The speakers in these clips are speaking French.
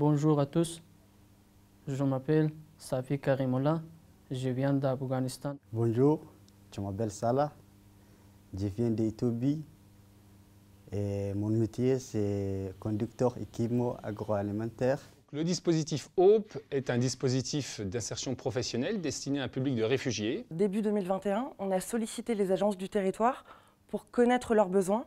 Bonjour à tous, je m'appelle Safi Karimola, je viens d'Afghanistan. Bonjour, je m'appelle Salah, je viens d'Éthiopie et mon métier c'est conducteur équipement agroalimentaire. Le dispositif HOPE est un dispositif d'insertion professionnelle destiné à un public de réfugiés. Début 2021, on a sollicité les agences du territoire pour connaître leurs besoins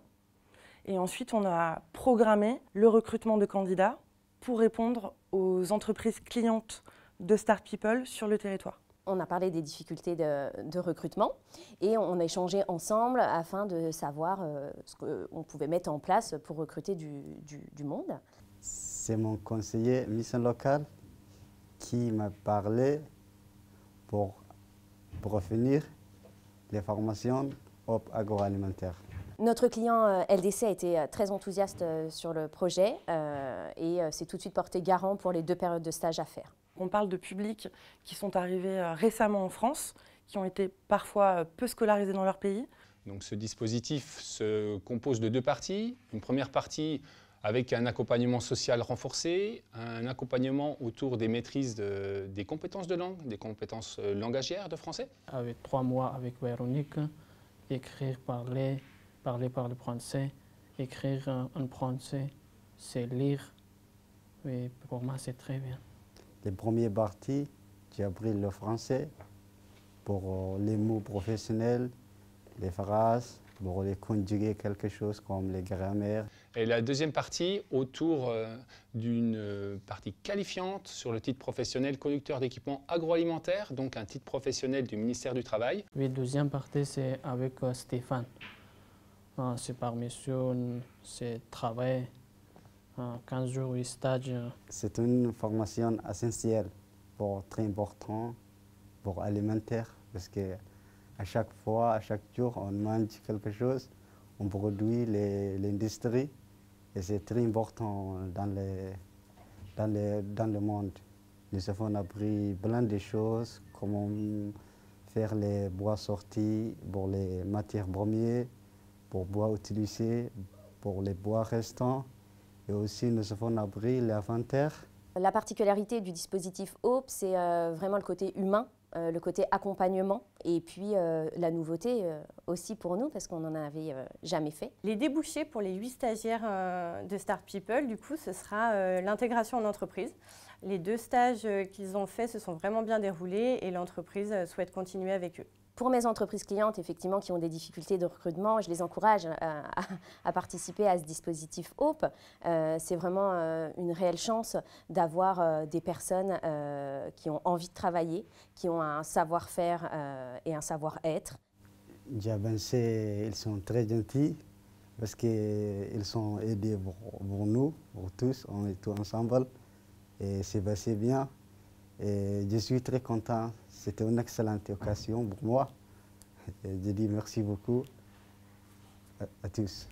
et ensuite on a programmé le recrutement de candidats pour répondre aux entreprises clientes de Start People sur le territoire. On a parlé des difficultés de recrutement et on a échangé ensemble afin de savoir ce qu'on pouvait mettre en place pour recruter du monde. C'est mon conseiller mission locale qui m'a parlé pour finir les formations HOPE agroalimentaire. Notre client LDC a été très enthousiaste sur le projet et s'est tout de suite porté garant pour les 2 périodes de stage à faire. On parle de publics qui sont arrivés récemment en France, qui ont été parfois peu scolarisés dans leur pays. Donc ce dispositif se compose de 2 parties. Une première partie avec un accompagnement social renforcé, un accompagnement autour des maîtrises des compétences de langue, des compétences langagières de français. Avec 3 mois avec Véronique, écrire, parler par le français, écrire en français, c'est lire. Et pour moi, c'est très bien. Les premières parties, j'ai appris le français pour les mots professionnels, les phrases, pour les conjuguer quelque chose comme les grammaires. Et la deuxième partie autour d'une partie qualifiante sur le titre professionnel conducteur d'équipement agroalimentaire, donc un titre professionnel du ministère du Travail. La deuxième partie, c'est avec Stéphane. C'est par mission, c'est travail, 15 jours de stage. C'est une formation essentielle, très importante pour alimentaire, parce que à chaque fois, à chaque jour, on mange quelque chose, on produit l'industrie, et c'est très important dans le monde. Nous avons appris plein de choses, comment faire les bois sortis pour les matières premières, pour bois utilisés, pour les bois restants. Et aussi, nous avons appris l'inventaire. La particularité du dispositif HOPE, c'est vraiment le côté humain, le côté accompagnement et puis la nouveauté aussi pour nous parce qu'on n'en avait jamais fait. Les débouchés pour les 8 stagiaires de Start People, du coup, ce sera l'intégration en entreprise. Les 2 stages qu'ils ont faits se sont vraiment bien déroulés et l'entreprise souhaite continuer avec eux. Pour mes entreprises clientes, effectivement, qui ont des difficultés de recrutement, je les encourage à participer à ce dispositif HOPE. C'est vraiment une réelle chance d'avoir des personnes qui ont envie de travailler, qui ont un savoir-faire et un savoir-être. J'ai avancé, ils sont très gentils parce qu'ils sont aidés pour nous, pour tous, on est tous ensemble et c'est passé bien. Et je suis très content, c'était une excellente occasion pour moi. Et je dis merci beaucoup à tous.